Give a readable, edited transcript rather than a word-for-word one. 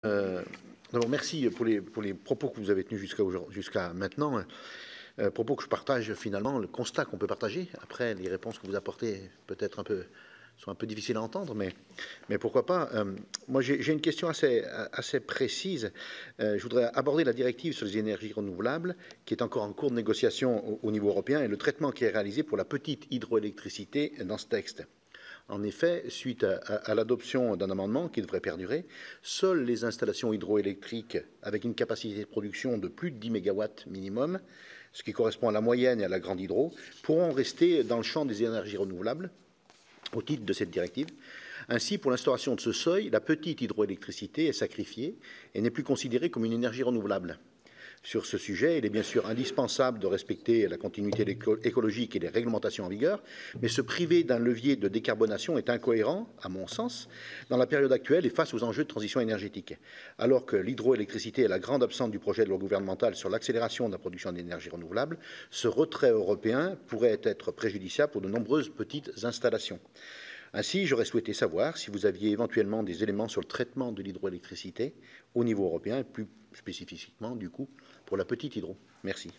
D'abord, merci pour les propos que vous avez tenus jusqu'à maintenant. Propos que je partage finalement, le constat qu'on peut partager. Après, les réponses que vous apportez peut-être sont un peu difficiles à entendre, mais pourquoi pas. Moi, j'ai une question assez précise. Je voudrais aborder la directive sur les énergies renouvelables, qui est encore en cours de négociation au niveau européen, et le traitement qui est réalisé pour la petite hydroélectricité dans ce texte. En effet, suite à l'adoption d'un amendement qui devrait perdurer, seules les installations hydroélectriques avec une capacité de production de plus de 10 MW minimum, ce qui correspond à la moyenne et à la grande hydro, pourront rester dans le champ des énergies renouvelables au titre de cette directive. Ainsi, pour l'instauration de ce seuil, la petite hydroélectricité est sacrifiée et n'est plus considérée comme une énergie renouvelable. Sur ce sujet, il est bien sûr indispensable de respecter la continuité écologique et les réglementations en vigueur, mais se priver d'un levier de décarbonation est incohérent, à mon sens, dans la période actuelle et face aux enjeux de transition énergétique. Alors que l'hydroélectricité est la grande absente du projet de loi gouvernementale sur l'accélération de la production d'énergie renouvelable, ce retrait européen pourrait être préjudiciable pour de nombreuses petites installations. Ainsi, j'aurais souhaité savoir si vous aviez éventuellement des éléments sur le traitement de l'hydroélectricité au niveau européen, et plus spécifiquement, du coup, pour la petite hydro. Merci.